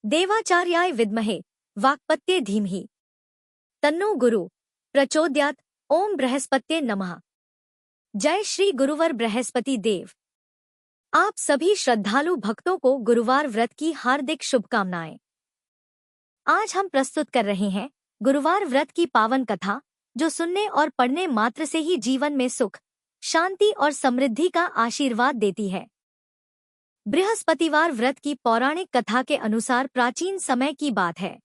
देवाचार्याय विद्महे वाक्पत्ये धीमहि तन्नो गुरु प्रचोदयात्। ओम बृहस्पत्ये नमः। जय श्री गुरुवर बृहस्पति देव। आप सभी श्रद्धालु भक्तों को गुरुवार व्रत की हार्दिक शुभकामनाएं। आज हम प्रस्तुत कर रहे हैं गुरुवार व्रत की पावन कथा, जो सुनने और पढ़ने मात्र से ही जीवन में सुख, शांति और समृद्धि का आशीर्वाद देती है। बृहस्पतिवार व्रत की पौराणिक कथा के अनुसार प्राचीन समय की बात है।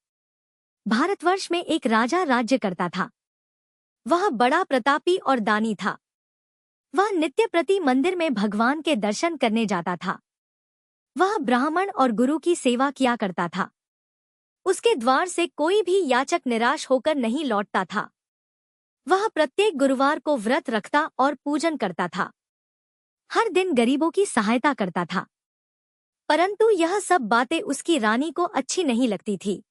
भारतवर्ष में एक राजा राज्य करता था। वह बड़ा प्रतापी और दानी था। वह नित्य प्रति मंदिर में भगवान के दर्शन करने जाता था। वह ब्राह्मण और गुरु की सेवा किया करता था। उसके द्वार से कोई भी याचक निराश होकर नहीं लौटता था। वह प्रत्येक गुरुवार को व्रत रखता और पूजन करता था। हर दिन गरीबों की सहायता करता था। परंतु यह सब बातें उसकी रानी को अच्छी नहीं लगती थी।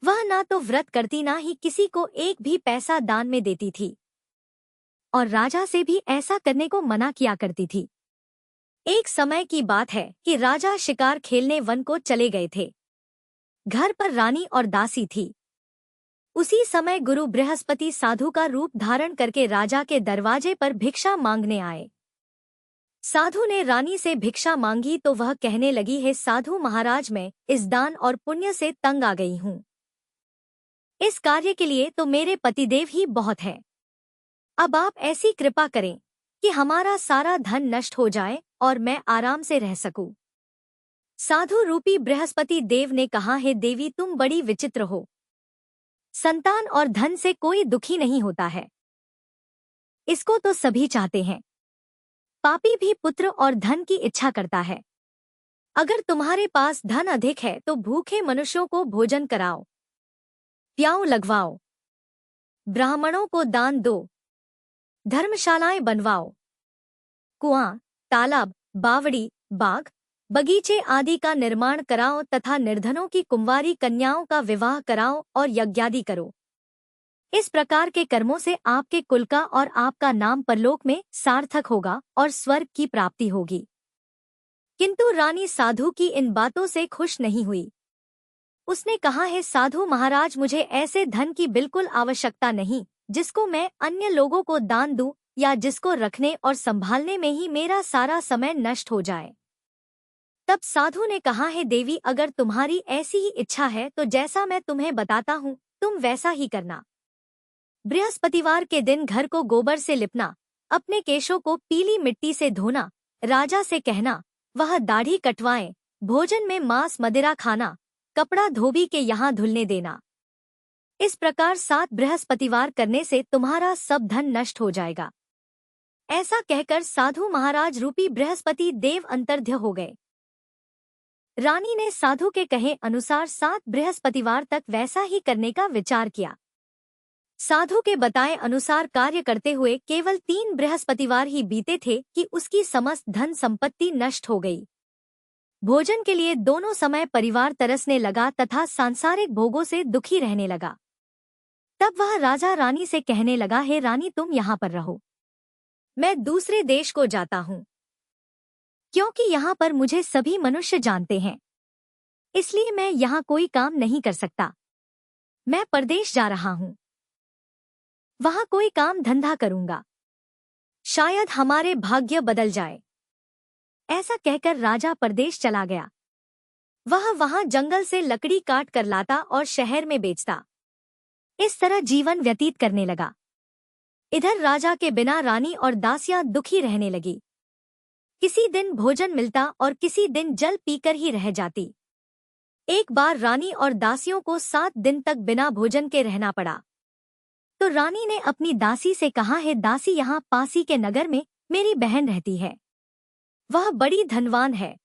वह ना तो व्रत करती, ना ही किसी को एक भी पैसा दान में देती थी, और राजा से भी ऐसा करने को मना किया करती थी। एक समय की बात है कि राजा शिकार खेलने वन को चले गए थे। घर पर रानी और दासी थी। उसी समय गुरु बृहस्पति साधु का रूप धारण करके राजा के दरवाजे पर भिक्षा मांगने आए। साधु ने रानी से भिक्षा मांगी तो वह कहने लगी, हे साधु महाराज, मैं इस दान और पुण्य से तंग आ गई हूँ। इस कार्य के लिए तो मेरे पतिदेव ही बहुत है। अब आप ऐसी कृपा करें कि हमारा सारा धन नष्ट हो जाए और मैं आराम से रह सकूं। साधु रूपी बृहस्पति देव ने कहा, हे देवी, तुम बड़ी विचित्र हो। संतान और धन से कोई दुखी नहीं होता है, इसको तो सभी चाहते हैं। पापी भी पुत्र और धन की इच्छा करता है। अगर तुम्हारे पास धन अधिक है तो भूखे मनुष्यों को भोजन कराओ, प्याऊ लगवाओ, ब्राह्मणों को दान दो, धर्मशालाएं बनवाओ, कुआं, तालाब, बावड़ी, बाग, बगीचे आदि का निर्माण कराओ तथा निर्धनों की कुंवारी कन्याओं का विवाह कराओ और यज्ञादि करो। इस प्रकार के कर्मों से आपके कुल का और आपका नाम परलोक में सार्थक होगा और स्वर्ग की प्राप्ति होगी। किंतु रानी साधु की इन बातों से खुश नहीं हुई। उसने कहा, है साधु महाराज, मुझे ऐसे धन की बिल्कुल आवश्यकता नहीं जिसको मैं अन्य लोगों को दान दूं या जिसको रखने और संभालने में ही मेरा सारा समय नष्ट हो जाए। तब साधु ने कहा, है देवी, अगर तुम्हारी ऐसी ही इच्छा है तो जैसा मैं तुम्हें बताता हूँ तुम वैसा ही करना। बृहस्पतिवार के दिन घर को गोबर से लिपना, अपने केशों को पीली मिट्टी से धोना, राजा से कहना वह दाढ़ी कटवाएं, भोजन में मांस मदिरा खाना, कपड़ा धोबी के यहाँ धुलने देना। इस प्रकार 7 बृहस्पतिवार करने से तुम्हारा सब धन नष्ट हो जाएगा। ऐसा कहकर साधु महाराज रूपी बृहस्पति देव अंतर्ध्य हो गए। रानी ने साधु के कहे अनुसार 7 बृहस्पतिवार तक वैसा ही करने का विचार किया। साधु के बताए अनुसार कार्य करते हुए केवल 3 बृहस्पतिवार ही बीते थे कि उसकी समस्त धन संपत्ति नष्ट हो गई। भोजन के लिए दोनों समय परिवार तरसने लगा तथा सांसारिक भोगों से दुखी रहने लगा। तब वह राजा रानी से कहने लगा, हे रानी, तुम यहाँ पर रहो, मैं दूसरे देश को जाता हूँ। क्योंकि यहाँ पर मुझे सभी मनुष्य जानते हैं, इसलिए मैं यहाँ कोई काम नहीं कर सकता। मैं परदेश जा रहा हूँ, वहां कोई काम धंधा करूंगा, शायद हमारे भाग्य बदल जाए। ऐसा कहकर राजा परदेश चला गया। वह वहां जंगल से लकड़ी काट कर लाता और शहर में बेचता। इस तरह जीवन व्यतीत करने लगा। इधर राजा के बिना रानी और दासियां दुखी रहने लगी। किसी दिन भोजन मिलता और किसी दिन जल पीकर ही रह जाती। एक बार रानी और दासियों को 7 दिन तक बिना भोजन के रहना पड़ा। तो रानी ने अपनी दासी से कहा, है दासी, यहाँ पासी के नगर में मेरी बहन रहती है। वह बड़ी धनवान है।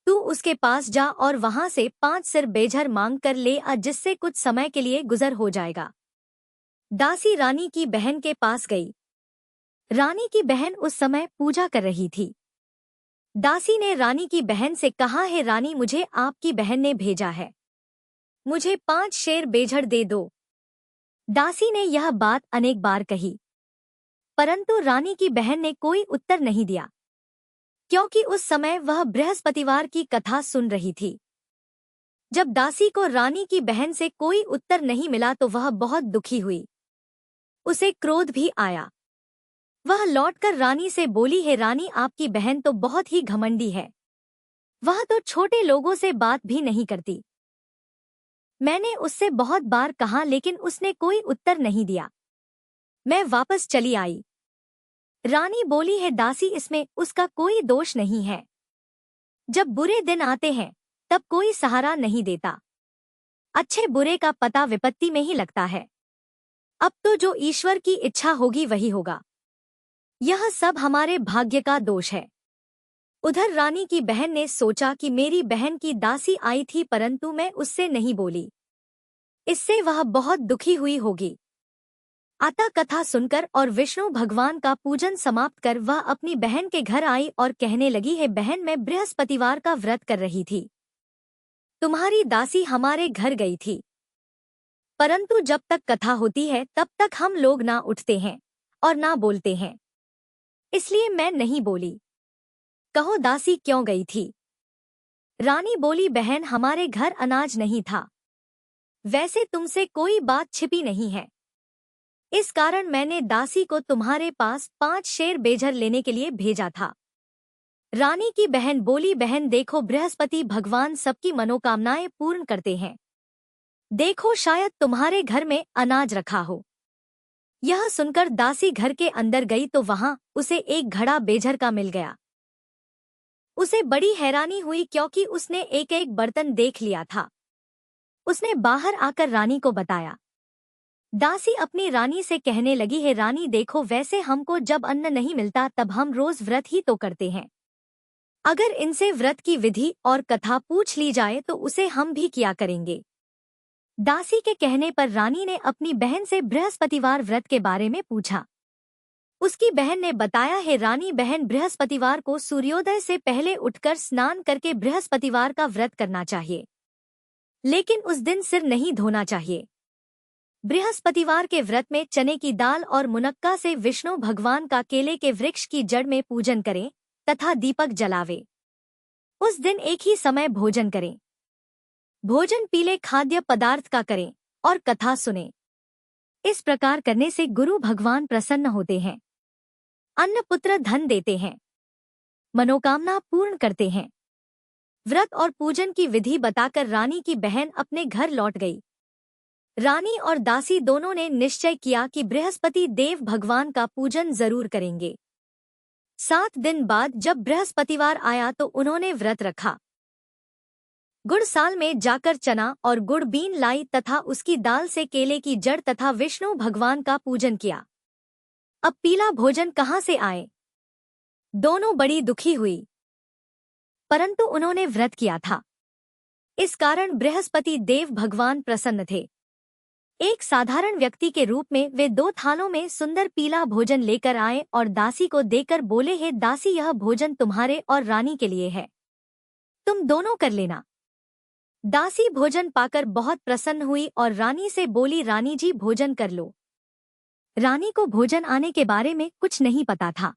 तू उसके पास जा और वहां से 5 सिर बेझर मांग कर ले आ, जिससे कुछ समय के लिए गुजर हो जाएगा। दासी रानी की बहन के पास गई। रानी की बहन उस समय पूजा कर रही थी। दासी ने रानी की बहन से कहा, है रानी, मुझे आपकी बहन ने भेजा है, मुझे 5 शेर बेझर दे दो। दासी ने यह बात अनेक बार कही, परंतु रानी की बहन ने कोई उत्तर नहीं दिया, क्योंकि उस समय वह बृहस्पतिवार की कथा सुन रही थी। जब दासी को रानी की बहन से कोई उत्तर नहीं मिला तो वह बहुत दुखी हुई। उसे क्रोध भी आया। वह लौटकर रानी से बोली, हे रानी, आपकी बहन तो बहुत ही घमंडी है। वह तो छोटे लोगों से बात भी नहीं करती। मैंने उससे बहुत बार कहा लेकिन उसने कोई उत्तर नहीं दिया। मैं वापस चली आई। रानी बोली, है दासी, इसमें उसका कोई दोष नहीं है। जब बुरे दिन आते हैं तब कोई सहारा नहीं देता। अच्छे बुरे का पता विपत्ति में ही लगता है। अब तो जो ईश्वर की इच्छा होगी वही होगा। यह सब हमारे भाग्य का दोष है। उधर रानी की बहन ने सोचा कि मेरी बहन की दासी आई थी परंतु मैं उससे नहीं बोली, इससे वह बहुत दुखी हुई होगी। अतः कथा सुनकर और विष्णु भगवान का पूजन समाप्त कर वह अपनी बहन के घर आई और कहने लगी, है बहन, मैं बृहस्पतिवार का व्रत कर रही थी। तुम्हारी दासी हमारे घर गई थी, परंतु जब तक कथा होती है तब तक हम लोग ना उठते हैं और ना बोलते हैं, इसलिए मैं नहीं बोली। कहो दासी क्यों गई थी? रानी बोली, बहन, हमारे घर अनाज नहीं था। वैसे तुमसे कोई बात छिपी नहीं है, इस कारण मैंने दासी को तुम्हारे पास 5 शेर बेझर लेने के लिए भेजा था। रानी की बहन बोली, बहन देखो, बृहस्पति भगवान सबकी मनोकामनाएं पूर्ण करते हैं। देखो शायद तुम्हारे घर में अनाज रखा हो। यह सुनकर दासी घर के अंदर गई तो वहां उसे एक घड़ा बेझर का मिल गया। उसे बड़ी हैरानी हुई क्योंकि उसने एक एक बर्तन देख लिया था। उसने बाहर आकर रानी को बताया। दासी अपनी रानी से कहने लगी, है रानी देखो, वैसे हमको जब अन्न नहीं मिलता तब हम रोज व्रत ही तो करते हैं। अगर इनसे व्रत की विधि और कथा पूछ ली जाए तो उसे हम भी किया करेंगे। दासी के कहने पर रानी ने अपनी बहन से बृहस्पतिवार व्रत के बारे में पूछा। उसकी बहन ने बताया, है रानी बहन, बृहस्पतिवार को सूर्योदय से पहले उठकर स्नान करके बृहस्पतिवार का व्रत करना चाहिए, लेकिन उस दिन सिर नहीं धोना चाहिए। बृहस्पतिवार के व्रत में चने की दाल और मुनक्का से विष्णु भगवान का केले के वृक्ष की जड़ में पूजन करें तथा दीपक जलावे। उस दिन एक ही समय भोजन करें। भोजन पीले खाद्य पदार्थ का करें और कथा सुने। इस प्रकार करने से गुरु भगवान प्रसन्न होते हैं, अन्न पुत्र धन देते हैं, मनोकामना पूर्ण करते हैं। व्रत और पूजन की विधि बताकर रानी की बहन अपने घर लौट गई। रानी और दासी दोनों ने निश्चय किया कि बृहस्पति देव भगवान का पूजन जरूर करेंगे। 7 दिन बाद जब बृहस्पतिवार आया तो उन्होंने व्रत रखा। गुड़ साल में जाकर चना और गुड़ बीन लाई तथा उसकी दाल से केले की जड़ तथा विष्णु भगवान का पूजन किया। अब पीला भोजन कहाँ से आए? दोनों बड़ी दुखी हुई, परंतु उन्होंने व्रत किया था, इस कारण बृहस्पति देव भगवान प्रसन्न थे। एक साधारण व्यक्ति के रूप में वे 2 थालों में सुंदर पीला भोजन लेकर आए और दासी को देकर बोले, हे दासी, यह भोजन तुम्हारे और रानी के लिए है, तुम दोनों कर लेना। दासी भोजन पाकर बहुत प्रसन्न हुई और रानी से बोली, रानी जी भोजन कर लो। रानी को भोजन आने के बारे में कुछ नहीं पता था,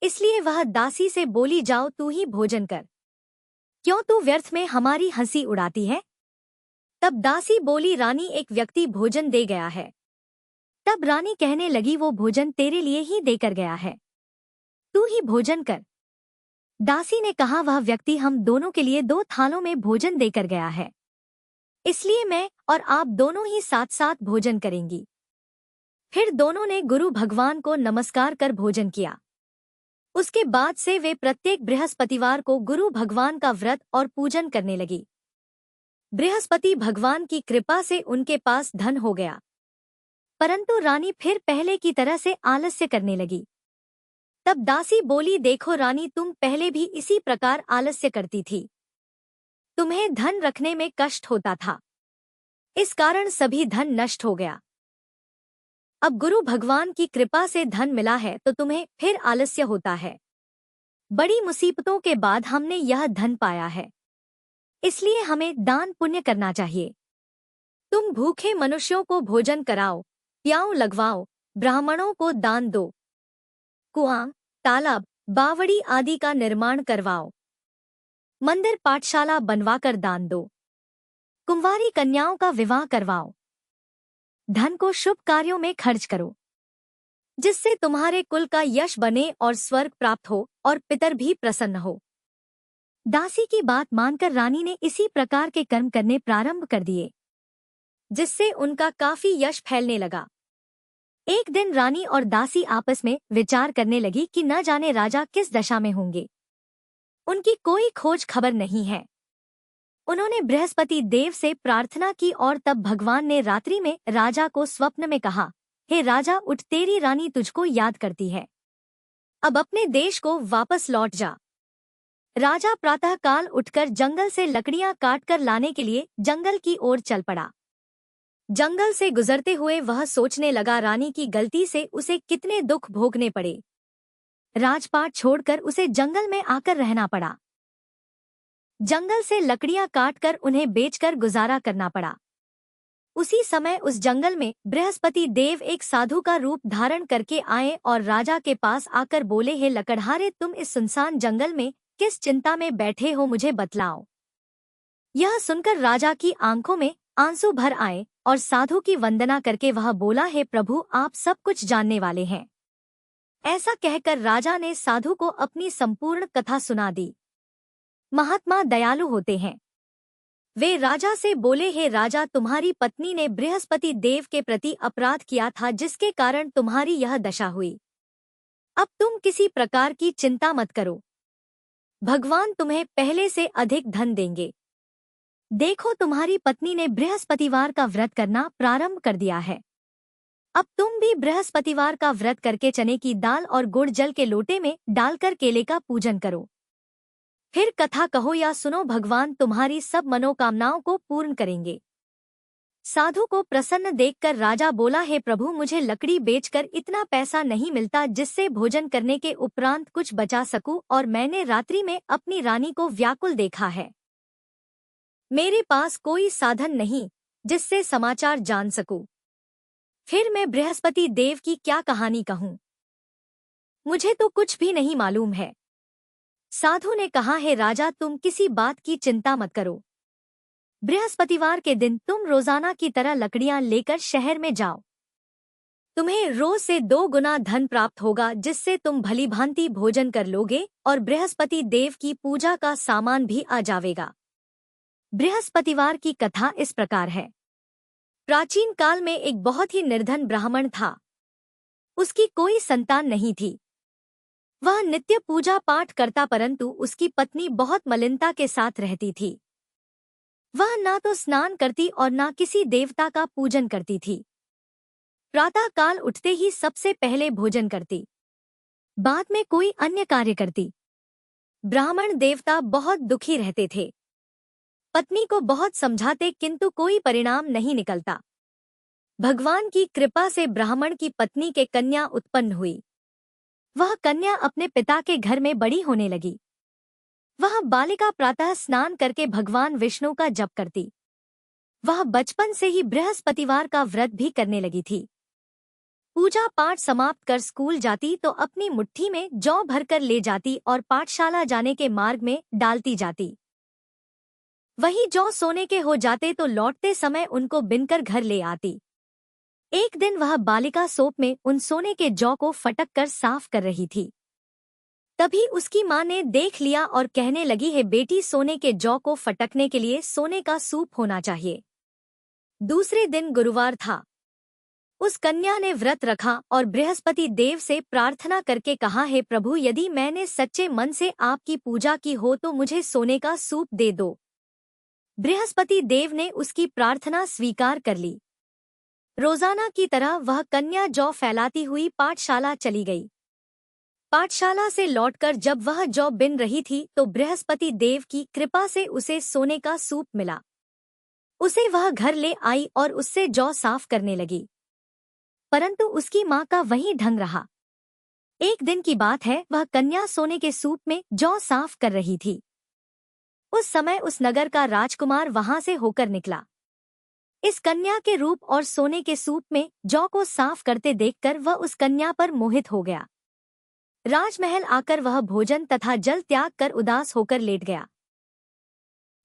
इसलिए वह दासी से बोली, जाओ तू ही भोजन कर, क्यों तू व्यर्थ में हमारी हंसी उड़ाती है? तब दासी बोली, रानी, एक व्यक्ति भोजन दे गया है। तब रानी कहने लगी, वो भोजन तेरे लिए ही देकर गया है, तू ही भोजन कर। दासी ने कहा, वह व्यक्ति हम दोनों के लिए 2 थालों में भोजन देकर गया है, इसलिए मैं और आप दोनों ही साथ साथ भोजन करेंगी। फिर दोनों ने गुरु भगवान को नमस्कार कर भोजन किया। उसके बाद से वे प्रत्येक बृहस्पतिवार को गुरु भगवान का व्रत और पूजन करने लगी। बृहस्पति भगवान की कृपा से उनके पास धन हो गया, परंतु रानी फिर पहले की तरह से आलस्य करने लगी। तब दासी बोली, देखो रानी, तुम पहले भी इसी प्रकार आलस्य करती थी, तुम्हें धन रखने में कष्ट होता था, इस कारण सभी धन नष्ट हो गया। अब गुरु भगवान की कृपा से धन मिला है तो तुम्हें फिर आलस्य होता है। बड़ी मुसीबतों के बाद हमने यह धन पाया है, इसलिए हमें दान पुण्य करना चाहिए। तुम भूखे मनुष्यों को भोजन कराओ, प्याऊ लगवाओ, ब्राह्मणों को दान दो, कुआं, तालाब, बावड़ी आदि का निर्माण करवाओ, मंदिर पाठशाला बनवाकर दान दो। कुंवारी कन्याओं का विवाह करवाओ। धन को शुभ कार्यों में खर्च करो, जिससे तुम्हारे कुल का यश बने और स्वर्ग प्राप्त हो और पितर भी प्रसन्न हो। दासी की बात मानकर रानी ने इसी प्रकार के कर्म करने प्रारंभ कर दिए, जिससे उनका काफी यश फैलने लगा। एक दिन रानी और दासी आपस में विचार करने लगी कि न जाने राजा किस दशा में होंगे। उनकी कोई खोज खबर नहीं है। उन्होंने बृहस्पति देव से प्रार्थना की और तब भगवान ने रात्रि में राजा को स्वप्न में कहा, हे राजा, उठ, तेरी रानी तुझको याद करती है। अब अपने देश को वापस लौट जा। राजा प्रातःकाल उठकर जंगल से लकड़ियां काटकर लाने के लिए जंगल की ओर चल पड़ा। जंगल से गुजरते हुए वह सोचने लगा, रानी की गलती से उसे कितने दुख भोगने पड़े। राजपाट छोड़कर उसे जंगल में आकर रहना पड़ा। जंगल से लकड़ियां काटकर उन्हें बेचकर गुजारा करना पड़ा। उसी समय उस जंगल में बृहस्पति देव एक साधु का रूप धारण करके आए और राजा के पास आकर बोले, हे लकड़हारे, तुम इस सुनसान जंगल में किस चिंता में बैठे हो, मुझे बतलाओ। यह सुनकर राजा की आंखों में आंसू भर आए और साधु की वंदना करके वह बोला, हे प्रभु, आप सब कुछ जानने वाले हैं। ऐसा कहकर राजा ने साधु को अपनी संपूर्ण कथा सुना दी। महात्मा दयालु होते हैं। वे राजा से बोले, हे राजा, तुम्हारी पत्नी ने बृहस्पति देव के प्रति अपराध किया था, जिसके कारण तुम्हारी यह दशा हुई। अब तुम किसी प्रकार की चिंता मत करो, भगवान तुम्हें पहले से अधिक धन देंगे। देखो, तुम्हारी पत्नी ने बृहस्पतिवार का व्रत करना प्रारंभ कर दिया है। अब तुम भी बृहस्पतिवार का व्रत करके चने की दाल और गुड़ जल के लोटे में डालकर केले का पूजन करो। फिर कथा कहो या सुनो, भगवान तुम्हारी सब मनोकामनाओं को पूर्ण करेंगे। साधु को प्रसन्न देखकर राजा बोला, हे प्रभु, मुझे लकड़ी बेचकर इतना पैसा नहीं मिलता जिससे भोजन करने के उपरांत कुछ बचा सकूं, और मैंने रात्रि में अपनी रानी को व्याकुल देखा है। मेरे पास कोई साधन नहीं जिससे समाचार जान सकूं। फिर मैं बृहस्पति देव की क्या कहानी कहूं? मुझे तो कुछ भी नहीं मालूम है। साधु ने कहा, हे राजा, तुम किसी बात की चिंता मत करो। बृहस्पतिवार के दिन तुम रोजाना की तरह लकड़ियां लेकर शहर में जाओ। तुम्हें रोज से 2 गुना धन प्राप्त होगा, जिससे तुम भलीभांति भोजन कर लोगे और बृहस्पति देव की पूजा का सामान भी आ जावेगा। बृहस्पतिवार की कथा इस प्रकार है। प्राचीन काल में एक बहुत ही निर्धन ब्राह्मण था। उसकी कोई संतान नहीं थी। वह नित्य पूजा पाठ करता, परंतु उसकी पत्नी बहुत मलिनता के साथ रहती थी। वह ना तो स्नान करती और ना किसी देवता का पूजन करती थी। प्रातः काल उठते ही सबसे पहले भोजन करती, बाद में कोई अन्य कार्य करती। ब्राह्मण देवता बहुत दुखी रहते थे। पत्नी को बहुत समझाते, किंतु कोई परिणाम नहीं निकलता। भगवान की कृपा से ब्राह्मण की पत्नी के कन्या उत्पन्न हुई। वह कन्या अपने पिता के घर में बड़ी होने लगी। वह बालिका प्रातः स्नान करके भगवान विष्णु का जप करती। वह बचपन से ही बृहस्पतिवार का व्रत भी करने लगी थी। पूजा पाठ समाप्त कर स्कूल जाती तो अपनी मुट्ठी में जौ भरकर ले जाती और पाठशाला जाने के मार्ग में डालती जाती। वही जौ सोने के हो जाते तो लौटते समय उनको बिनकर घर ले आती। एक दिन वह बालिका सोप में उन सोने के जौ को फटक कर साफ कर रही थी। तभी उसकी माँ ने देख लिया और कहने लगी, हे बेटी, सोने के जौ को फटकने के लिए सोने का सूप होना चाहिए। दूसरे दिन गुरुवार था। उस कन्या ने व्रत रखा और बृहस्पति देव से प्रार्थना करके कहा, हे प्रभु, यदि मैंने सच्चे मन से आपकी पूजा की हो तो मुझे सोने का सूप दे दो। बृहस्पति देव ने उसकी प्रार्थना स्वीकार कर ली। रोजाना की तरह वह कन्या जौ फैलाती हुई पाठशाला चली गई। पाठशाला से लौटकर जब वह जौ बिन रही थी तो बृहस्पति देव की कृपा से उसे सोने का सूप मिला। उसे वह घर ले आई और उससे जौ साफ करने लगी, परंतु उसकी माँ का वही ढंग रहा। एक दिन की बात है, वह कन्या सोने के सूप में जौ साफ कर रही थी। उस समय उस नगर का राजकुमार वहां से होकर निकला। इस कन्या के रूप और सोने के सूप में जौ को साफ करते देखकर वह उस कन्या पर मोहित हो गया। राजमहल आकर वह भोजन तथा जल त्याग कर उदास होकर लेट गया।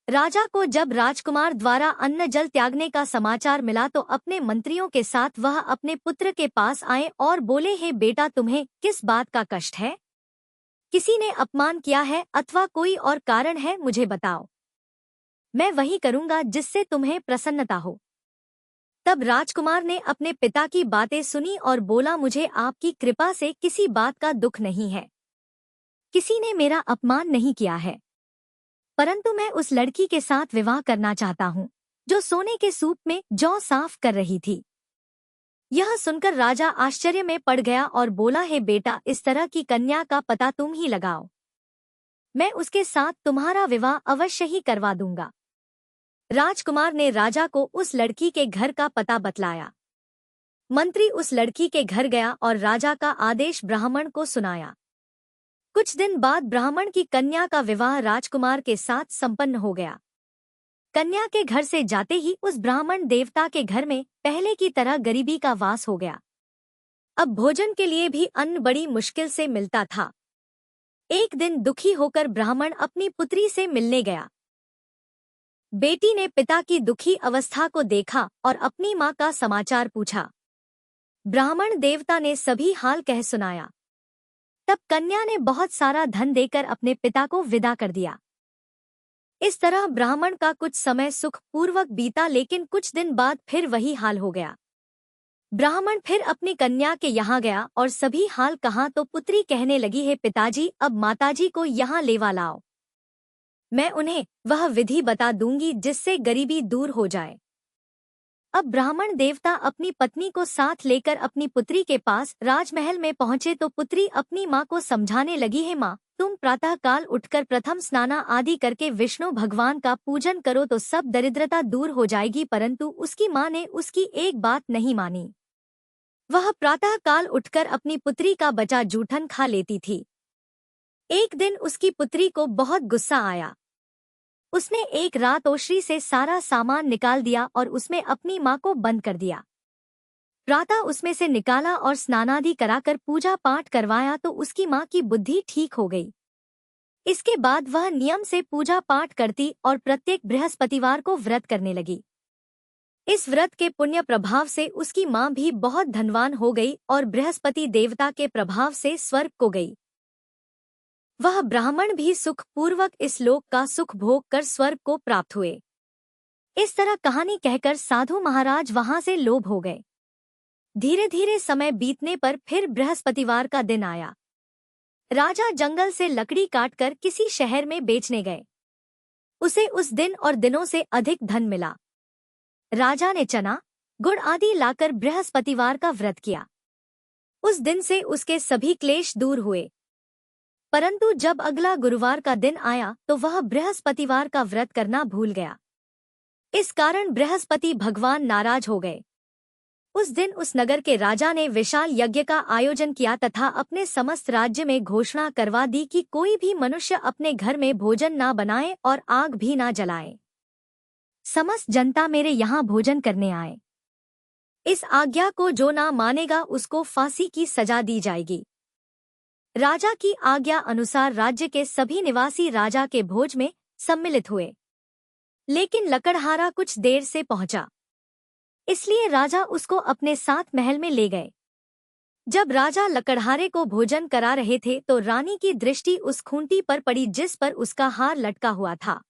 राजा को जब राजकुमार द्वारा अन्न जल त्यागने का समाचार मिला तो अपने मंत्रियों के साथ वह अपने पुत्र के पास आए और बोले, हे बेटा, तुम्हें किस बात का कष्ट है? किसी ने अपमान किया है अथवा कोई और कारण है? मुझे बताओ, मैं वही करूंगा जिससे तुम्हें प्रसन्नता हो। तब राजकुमार ने अपने पिता की बातें सुनी और बोला, मुझे आपकी कृपा से किसी बात का दुख नहीं है। किसी ने मेरा अपमान नहीं किया है, परंतु मैं उस लड़की के साथ विवाह करना चाहता हूँ जो सोने के सूप में जौ साफ कर रही थी। यह सुनकर राजा आश्चर्य में पड़ गया और बोला, हे बेटा, इस तरह की कन्या का पता तुम ही लगाओ, मैं उसके साथ तुम्हारा विवाह अवश्य ही करवा दूंगा। राजकुमार ने राजा को उस लड़की के घर का पता बतलाया। मंत्री उस लड़की के घर गया और राजा का आदेश ब्राह्मण को सुनाया। कुछ दिन बाद ब्राह्मण की कन्या का विवाह राजकुमार के साथ संपन्न हो गया। कन्या के घर से जाते ही उस ब्राह्मण देवता के घर में पहले की तरह गरीबी का वास हो गया। अब भोजन के लिए भी अन्न बड़ी मुश्किल से मिलता था। एक दिन दुखी होकर ब्राह्मण अपनी पुत्री से मिलने गया। बेटी ने पिता की दुखी अवस्था को देखा और अपनी मां का समाचार पूछा। ब्राह्मण देवता ने सभी हाल कह सुनाया। तब कन्या ने बहुत सारा धन देकर अपने पिता को विदा कर दिया। इस तरह ब्राह्मण का कुछ समय सुख पूर्वक बीता, लेकिन कुछ दिन बाद फिर वही हाल हो गया। ब्राह्मण फिर अपनी कन्या के यहाँ गया और सभी हाल कहा तो पुत्री कहने लगी, हे पिताजी, अब माताजी को यहाँ लेवा लाओ, मैं उन्हें वह विधि बता दूंगी जिससे गरीबी दूर हो जाए। अब ब्राह्मण देवता अपनी पत्नी को साथ लेकर अपनी पुत्री के पास राजमहल में पहुंचे तो पुत्री अपनी मां को समझाने लगी, हे मां, तुम प्रातः काल उठकर प्रथम स्नाना आदि करके विष्णु भगवान का पूजन करो तो सब दरिद्रता दूर हो जाएगी। परंतु उसकी मां ने उसकी एक बात नहीं मानी। वह प्रातः काल उठकर अपनी पुत्री का बचा जूठन खा लेती थी। एक दिन उसकी पुत्री को बहुत गुस्सा आया। उसने एक रात ओशरी से सारा सामान निकाल दिया और उसमें अपनी मां को बंद कर दिया। प्रातः उसमें से निकाला और स्नानादि कराकर पूजा पाठ करवाया तो उसकी मां की बुद्धि ठीक हो गई। इसके बाद वह नियम से पूजा पाठ करती और प्रत्येक बृहस्पतिवार को व्रत करने लगी। इस व्रत के पुण्य प्रभाव से उसकी मां भी बहुत धनवान हो गई और बृहस्पति देवता के प्रभाव से स्वर्ग को गई। वह ब्राह्मण भी सुख पूर्वक इस लोक का सुख भोग कर स्वर्ग को प्राप्त हुए। इस तरह कहानी कहकर साधु महाराज वहां से लोभ हो गए। धीरे धीरे समय बीतने पर फिर बृहस्पतिवार का दिन आया। राजा जंगल से लकड़ी काटकर किसी शहर में बेचने गए। उसे उस दिन और दिनों से अधिक धन मिला। राजा ने चना, गुड़ आदि लाकर बृहस्पतिवार का व्रत किया। उस दिन से उसके सभी क्लेश दूर हुए। परंतु जब अगला गुरुवार का दिन आया तो वह बृहस्पतिवार का व्रत करना भूल गया। इस कारण बृहस्पति भगवान नाराज हो गए। उस दिन उस नगर के राजा ने विशाल यज्ञ का आयोजन किया तथा अपने समस्त राज्य में घोषणा करवा दी कि कोई भी मनुष्य अपने घर में भोजन ना बनाए और आग भी ना जलाए। समस्त जनता मेरे यहाँ भोजन करने आए। इस आज्ञा को जो ना मानेगा उसको फांसी की सजा दी जाएगी। राजा की आज्ञा अनुसार राज्य के सभी निवासी राजा के भोज में सम्मिलित हुए, लेकिन लकड़हारा कुछ देर से पहुंचा, इसलिए राजा उसको अपने साथ महल में ले गए। जब राजा लकड़हारे को भोजन करा रहे थे तो रानी की दृष्टि उस खूंटी पर पड़ी जिस पर उसका हार लटका हुआ था।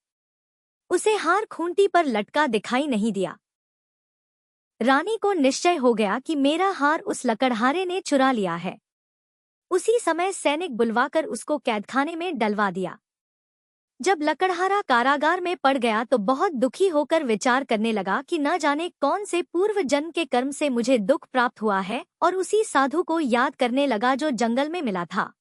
उसे हार खूंटी पर लटका दिखाई नहीं दिया। रानी को निश्चय हो गया कि मेरा हार उस लकड़हारे ने चुरा लिया है। उसी समय सैनिक बुलवाकर उसको कैदखाने में डलवा दिया। जब लकड़हारा कारागार में पड़ गया तो बहुत दुखी होकर विचार करने लगा कि न जाने कौन से पूर्व जन्म के कर्म से मुझे दुख प्राप्त हुआ है, और उसी साधु को याद करने लगा जो जंगल में मिला था।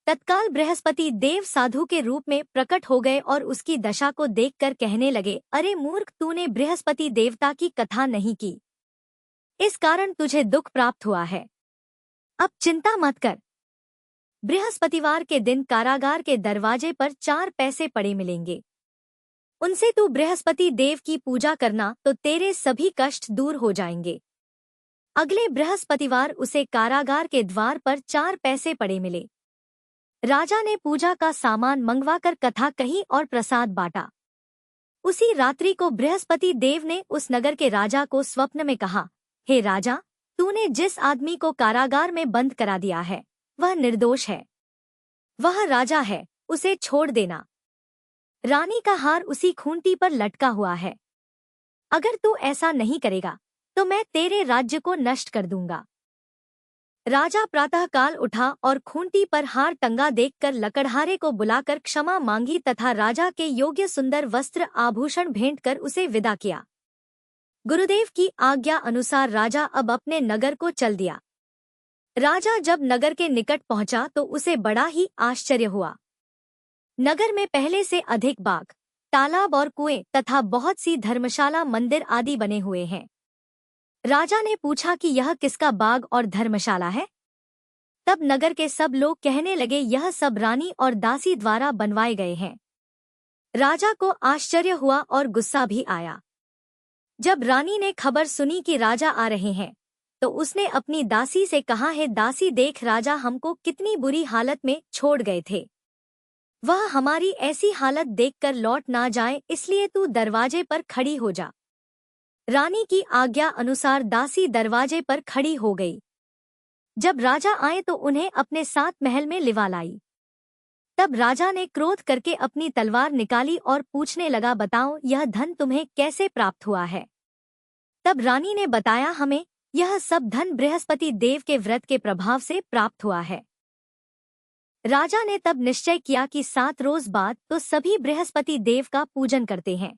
तत्काल बृहस्पति देव साधु के रूप में प्रकट हो गए और उसकी दशा को देखकर कहने लगे, अरे मूर्ख, तूने बृहस्पति देवता की कथा नहीं की, इस कारण तुझे दुख प्राप्त हुआ है। अब चिंता मत कर। बृहस्पतिवार के दिन कारागार के दरवाजे पर 4 पैसे पड़े मिलेंगे। उनसे तू बृहस्पति देव की पूजा करना तो तेरे सभी कष्ट दूर हो जाएंगे। अगले बृहस्पतिवार उसे कारागार के द्वार पर 4 पैसे पड़े मिले। राजा ने पूजा का सामान मंगवाकर कथा कही और प्रसाद बांटा। उसी रात्रि को बृहस्पति देव ने उस नगर के राजा को स्वप्न में कहा, हे राजा, तूने जिस आदमी को कारागार में बंद करा दिया है वह निर्दोष है। वह राजा है, उसे छोड़ देना। रानी का हार उसी खूंटी पर लटका हुआ है। अगर तू ऐसा नहीं करेगा तो मैं तेरे राज्य को नष्ट कर दूंगा। राजा प्रातःकाल उठा और खूंटी पर हार टंगा देखकर लकड़हारे को बुलाकर क्षमा मांगी तथा राजा के योग्य सुंदर वस्त्र आभूषण भेंट कर उसे विदा किया। गुरुदेव की आज्ञा अनुसार राजा अब अपने नगर को चल दिया। राजा जब नगर के निकट पहुंचा तो उसे बड़ा ही आश्चर्य हुआ। नगर में पहले से अधिक बाग, तालाब और कुएं तथा बहुत सी धर्मशाला, मंदिर आदि बने हुए हैं। राजा ने पूछा कि यह किसका बाग और धर्मशाला है? तब नगर के सब लोग कहने लगे, यह सब रानी और दासी द्वारा बनवाए गए हैं। राजा को आश्चर्य हुआ और गुस्सा भी आया। जब रानी ने खबर सुनी कि राजा आ रहे हैं तो उसने अपनी दासी से कहा, है दासी, देख राजा हमको कितनी बुरी हालत में छोड़ गए थे। वह हमारी ऐसी हालत देखकर लौट ना जाए, इसलिए तू दरवाजे पर खड़ी हो जा। रानी की आज्ञा अनुसार दासी दरवाजे पर खड़ी हो गई। जब राजा आए तो उन्हें अपने साथ महल में लिवा लाई। तब राजा ने क्रोध करके अपनी तलवार निकाली और पूछने लगा, बताओ यह धन तुम्हें कैसे प्राप्त हुआ है? तब रानी ने बताया, हमें यह सब धन बृहस्पति देव के व्रत के प्रभाव से प्राप्त हुआ है। राजा ने तब निश्चय किया कि 7 रोज बाद तो सभी बृहस्पति देव का पूजन करते हैं,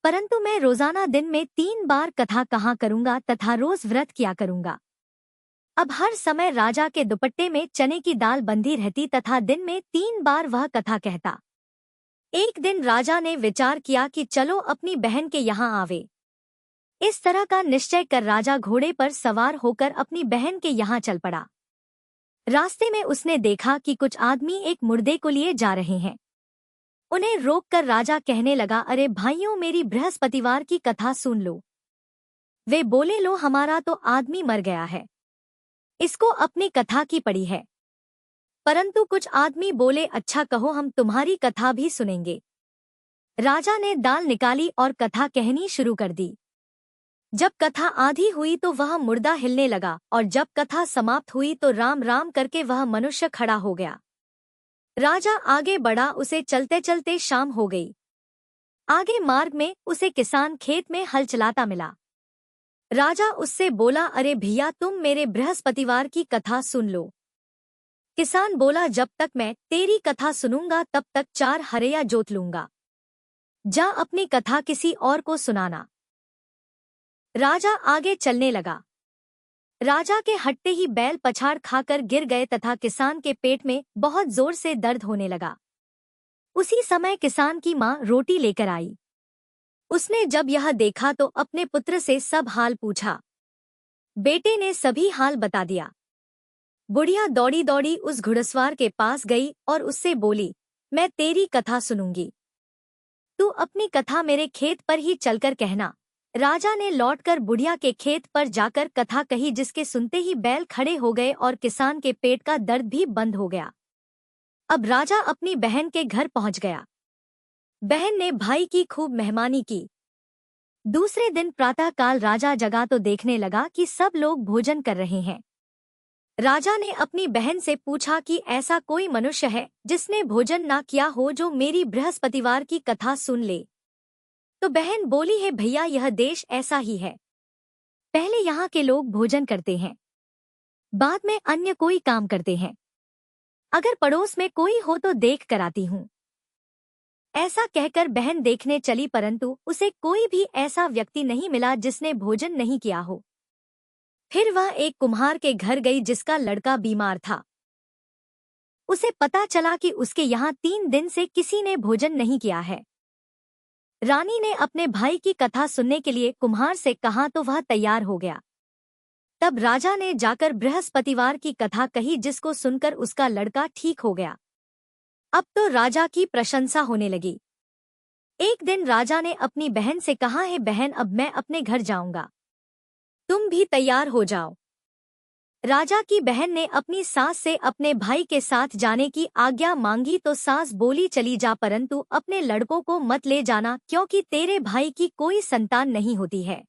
परंतु मैं रोजाना दिन में 3 बार कथा कहाँ करूंगा तथा रोज व्रत किया करूंगा। अब हर समय राजा के दुपट्टे में चने की दाल बंधी रहती तथा दिन में 3 बार वह कथा कहता। एक दिन राजा ने विचार किया कि चलो अपनी बहन के यहाँ आवे। इस तरह का निश्चय कर राजा घोड़े पर सवार होकर अपनी बहन के यहाँ चल पड़ा। रास्ते में उसने देखा कि कुछ आदमी एक मुर्दे को लिए जा रहे हैं। उन्हें रोककर राजा कहने लगा, अरे भाइयों, मेरी बृहस्पतिवार की कथा सुन लो। वे बोले, लो हमारा तो आदमी मर गया है, इसको अपनी कथा की पड़ी है। परंतु कुछ आदमी बोले, अच्छा कहो, हम तुम्हारी कथा भी सुनेंगे। राजा ने दाल निकाली और कथा कहनी शुरू कर दी। जब कथा आधी हुई तो वह मुर्दा हिलने लगा और जब कथा समाप्त हुई तो राम राम करके वह मनुष्य खड़ा हो गया। राजा आगे बढ़ा, उसे चलते चलते शाम हो गई। आगे मार्ग में उसे किसान खेत में हल चलाता मिला। राजा उससे बोला, अरे भैया, तुम मेरे बृहस्पतिवार की कथा सुन लो। किसान बोला, जब तक मैं तेरी कथा सुनूंगा तब तक 4 हरैया जोत लूंगा। जा अपनी कथा किसी और को सुनाना। राजा आगे चलने लगा। राजा के हटते ही बैल पछाड़ खाकर गिर गए तथा किसान के पेट में बहुत जोर से दर्द होने लगा। उसी समय किसान की माँ रोटी लेकर आई। उसने जब यह देखा तो अपने पुत्र से सब हाल पूछा। बेटे ने सभी हाल बता दिया। बुढ़िया दौड़ी दौड़ी उस घुड़सवार के पास गई और उससे बोली, मैं तेरी कथा सुनूंगी, तू अपनी कथा मेरे खेत पर ही चलकर कहना। राजा ने लौटकर बुढ़िया के खेत पर जाकर कथा कही, जिसके सुनते ही बैल खड़े हो गए और किसान के पेट का दर्द भी बंद हो गया। अब राजा अपनी बहन के घर पहुंच गया। बहन ने भाई की खूब मेहमानी की। दूसरे दिन प्रातःकाल राजा जगा तो देखने लगा कि सब लोग भोजन कर रहे हैं। राजा ने अपनी बहन से पूछा कि ऐसा कोई मनुष्य है जिसने भोजन ना किया हो जो मेरी बृहस्पतिवार की कथा सुन ले? तो बहन बोली, है भैया, यह देश ऐसा ही है। पहले यहाँ के लोग भोजन करते हैं, बाद में अन्य कोई काम करते हैं। अगर पड़ोस में कोई हो तो देख कर आती हूँ। ऐसा कहकर बहन देखने चली, परंतु उसे कोई भी ऐसा व्यक्ति नहीं मिला जिसने भोजन नहीं किया हो। फिर वह एक कुम्हार के घर गई जिसका लड़का बीमार था। उसे पता चला कि उसके यहाँ 3 दिन से किसी ने भोजन नहीं किया है। रानी ने अपने भाई की कथा सुनने के लिए कुम्हार से कहा तो वह तैयार हो गया। तब राजा ने जाकर बृहस्पतिवार की कथा कही, जिसको सुनकर उसका लड़का ठीक हो गया। अब तो राजा की प्रशंसा होने लगी। एक दिन राजा ने अपनी बहन से कहा, है बहन, अब मैं अपने घर जाऊंगा, तुम भी तैयार हो जाओ। राजा की बहन ने अपनी सास से अपने भाई के साथ जाने की आज्ञा मांगी तो सास बोली चली जा, परंतु अपने लड़कों को मत ले जाना क्योंकि तेरे भाई की कोई संतान नहीं होती है।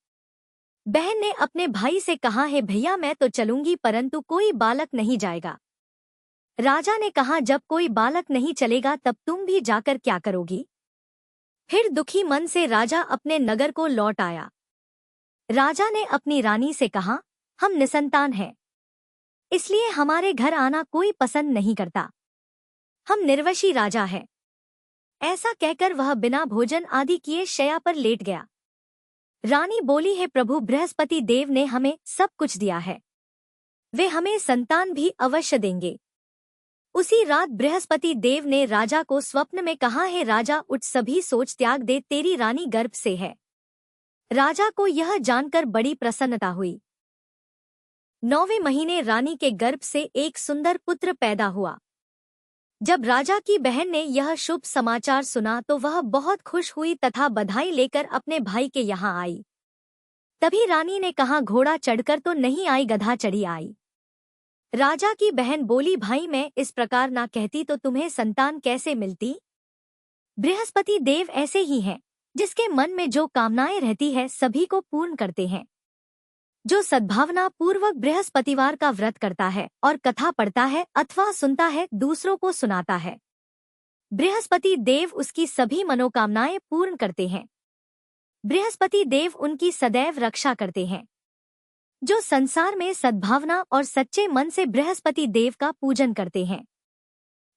बहन ने अपने भाई से कहा है भैया मैं तो चलूंगी परंतु कोई बालक नहीं जाएगा। राजा ने कहा जब कोई बालक नहीं चलेगा तब तुम भी जाकर क्या करोगी। फिर दुखी मन से राजा अपने नगर को लौट आया। राजा ने अपनी रानी से कहा हम निसंतान हैं, इसलिए हमारे घर आना कोई पसंद नहीं करता, हम निर्वशी राजा हैं। ऐसा कहकर वह बिना भोजन आदि किए शैया पर लेट गया। रानी बोली है प्रभु बृहस्पति देव ने हमें सब कुछ दिया है, वे हमें संतान भी अवश्य देंगे। उसी रात बृहस्पति देव ने राजा को स्वप्न में कहा है राजा उठ सभी सोच त्याग दे, तेरी रानी गर्भ से है। राजा को यह जानकर बड़ी प्रसन्नता हुई। 9वें महीने रानी के गर्भ से एक सुंदर पुत्र पैदा हुआ। जब राजा की बहन ने यह शुभ समाचार सुना तो वह बहुत खुश हुई तथा बधाई लेकर अपने भाई के यहाँ आई। तभी रानी ने कहा घोड़ा चढ़कर तो नहीं आई, गधा चढ़ी आई। राजा की बहन बोली भाई मैं इस प्रकार ना कहती तो तुम्हें संतान कैसे मिलती। बृहस्पति देव ऐसे ही हैं, जिसके मन में जो कामनाएं रहती है सभी को पूर्ण करते हैं। जो सद्भावना पूर्वक बृहस्पतिवार का व्रत करता है और कथा पढ़ता है अथवा सुनता है, दूसरों को सुनाता है, बृहस्पति देव उसकी सभी मनोकामनाएं पूर्ण करते हैं। बृहस्पति देव उनकी सदैव रक्षा करते हैं। जो संसार में सद्भावना और सच्चे मन से बृहस्पति देव का पूजन करते हैं,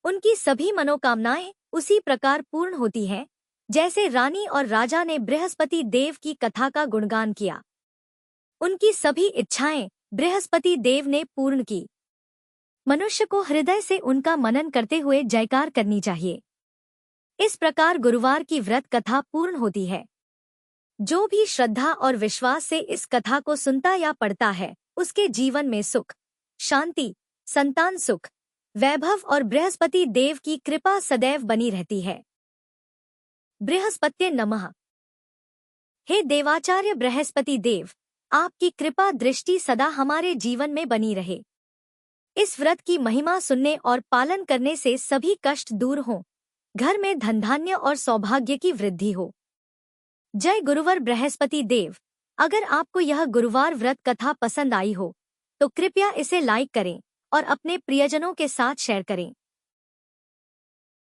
उनकी सभी मनोकामनाएं उसी प्रकार पूर्ण होती हैं जैसे रानी और राजा ने बृहस्पति देव की कथा का गुणगान किया। उनकी सभी इच्छाएं बृहस्पति देव ने पूर्ण की। मनुष्य को हृदय से उनका मनन करते हुए जयकार करनी चाहिए। इस प्रकार गुरुवार की व्रत कथा पूर्ण होती है। जो भी श्रद्धा और विश्वास से इस कथा को सुनता या पढ़ता है, उसके जीवन में सुख, शांति, संतान सुख, वैभव और बृहस्पति देव की कृपा सदैव बनी रहती है। बृहस्पत्ये नमः। हे देवाचार्य बृहस्पति देव, आपकी कृपा दृष्टि सदा हमारे जीवन में बनी रहे। इस व्रत की महिमा सुनने और पालन करने से सभी कष्ट दूर हों, घर में धन धान्य और सौभाग्य की वृद्धि हो। जय गुरुवर बृहस्पति देव। अगर आपको यह गुरुवार व्रत कथा पसंद आई हो तो कृपया इसे लाइक करें और अपने प्रियजनों के साथ शेयर करें।